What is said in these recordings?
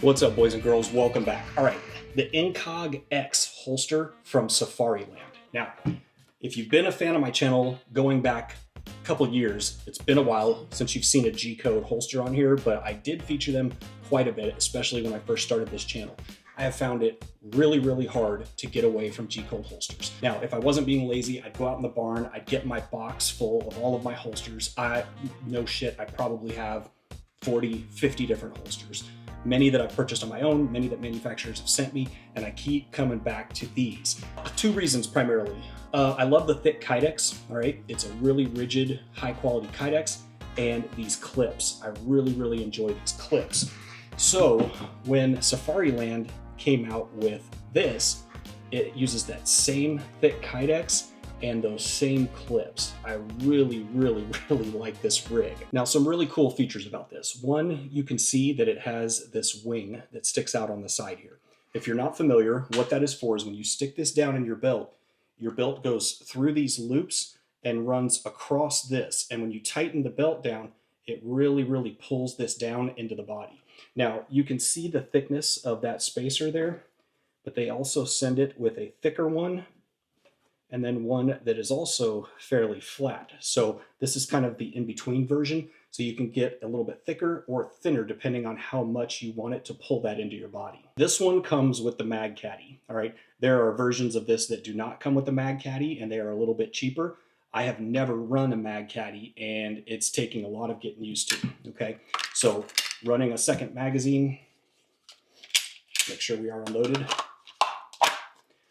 What's up, boys and girls? Welcome back. All right, the INCOG-X holster from Safariland. Now, if you've been a fan of my channel going back a couple years, it's been a while since you've seen a G-code holster on here, but I did feature them quite a bit, especially when I first started this channel. I have found it really hard to get away from G-code holsters. Now, if I wasn't being lazy, I'd go out in the barn, I'd get my box full of all of my holsters. No shit, I probably have 40, 50 different holsters. Many that I've purchased on my own, many that manufacturers have sent me, and I keep coming back to these. Two reasons primarily. I love the thick Kydex, all right? It's a really rigid, high quality Kydex, and these clips. I really enjoy these clips. So when Safariland came out with this, it uses that same thick Kydex and those same clips. I really like this rig. Now, some really cool features about this. One, you can see that it has this wing that sticks out on the side here. If you're not familiar, what that is for is when you stick this down in your belt goes through these loops and runs across this. And when you tighten the belt down, it really pulls this down into the body. Now, you can see the thickness of that spacer there, but they also send it with a thicker one and then one that is also fairly flat. So this is kind of the in-between version. So you can get a little bit thicker or thinner depending on how much you want it to pull that into your body. This one comes with the Mag Caddy, all right? There are versions of this that do not come with the Mag Caddy and they are a little bit cheaper. I have never run a Mag Caddy and it's taking a lot of getting used to, okay? So running a second magazine, make sure we are unloaded.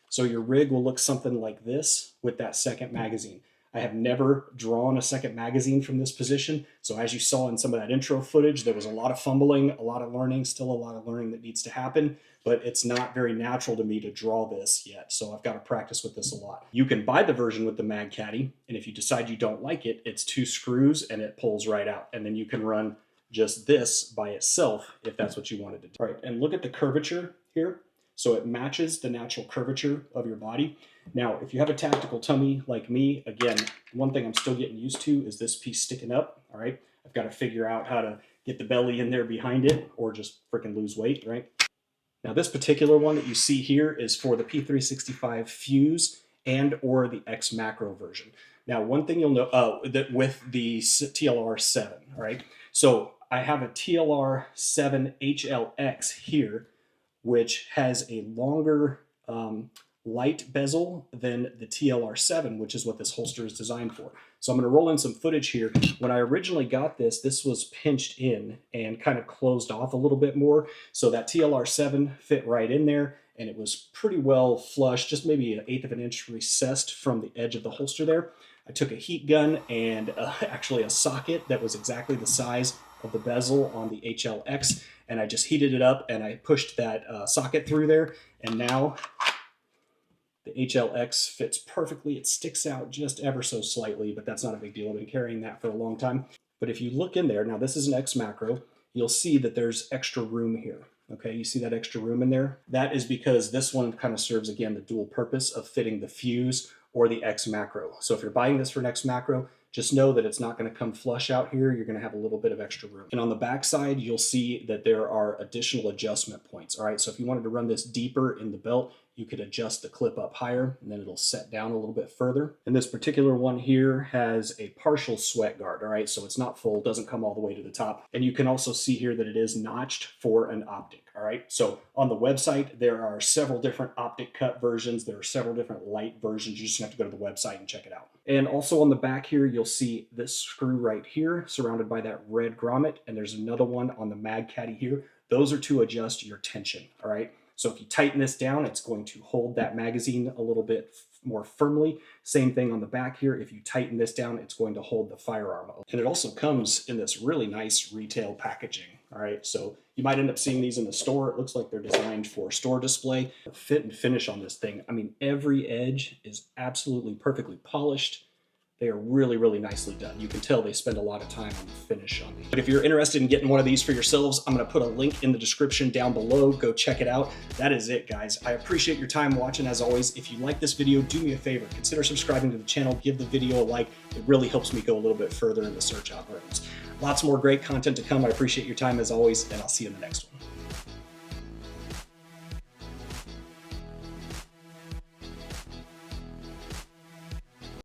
So your rig will look something like this with that second magazine. I have never drawn a second magazine from this position. So as you saw in some of that intro footage, there was a lot of fumbling, a lot of learning, still a lot of learning that needs to happen, but it's not very natural to me to draw this yet. So I've got to practice with this a lot. You can buy the version with the Mag Caddy, and if you decide you don't like it, it's 2 screws and it pulls right out. And then you can run just this by itself if that's what you wanted to do. All right, and look at the curvature here. So it matches the natural curvature of your body. Now, if you have a tactical tummy like me, again, one thing I'm still getting used to is this piece sticking up, all right? I've got to figure out how to get the belly in there behind it or just freaking lose weight, right? Now, this particular one that you see here is for the P365 Fuse and or the X Macro version. Now, one thing you'll know that with the TLR7, all right? So I have a TLR7 HLX here, which has a longer light bezel than the TLR7, which is what this holster is designed for. So I'm going to roll in some footage here. When I originally got this, this was pinched in and kind of closed off a little bit more. So that TLR7 fit right in there, and it was pretty well flush, just maybe 1/8 of an inch recessed from the edge of the holster there. I took a heat gun and actually a socket that was exactly the size of the bezel on the HLX, and I just heated it up and I pushed that socket through there, and now the HLX fits perfectly. It sticks out just ever so slightly, but that's not a big deal. I've been carrying that for a long time. But if you look in there, now this is an X Macro, you'll see that there's extra room here. Okay, you see that extra room in there? That is because this one kind of serves, again, the dual purpose of fitting the Fuse or the X Macro. So if you're buying this for an X Macro, just know that it's not going to come flush out here. You're going to have a little bit of extra room. And on the back side, you'll see that there are additional adjustment points. All right, so if you wanted to run this deeper in the belt, you could adjust the clip up higher and then it'll set down a little bit further. And this particular one here has a partial sweat guard, all right? So it's not full, doesn't come all the way to the top. And you can also see here that it is notched for an optic, all right? So on the website, there are several different optic cut versions. There are several different light versions. You just have to go to the website and check it out. And also on the back here, you'll see this screw right here surrounded by that red grommet. And there's another one on the Mag Caddy here. Those are to adjust your tension, all right? So if you tighten this down, it's going to hold that magazine a little bit more firmly. Same thing on the back here. If you tighten this down, it's going to hold the firearm. And it also comes in this really nice retail packaging. All right, so you might end up seeing these in the store. It looks like they're designed for store display. The fit and finish on this thing, I mean, every edge is absolutely perfectly polished. They are really nicely done. You can tell they spend a lot of time on the finish on these. But if you're interested in getting one of these for yourselves, I'm gonna put a link in the description down below. Go check it out. That is it, guys. I appreciate your time watching as always. If you like this video, do me a favor. Consider subscribing to the channel. Give the video a like. It really helps me go a little bit further in the search algorithms. Lots more great content to come. I appreciate your time as always, and I'll see you in the next one.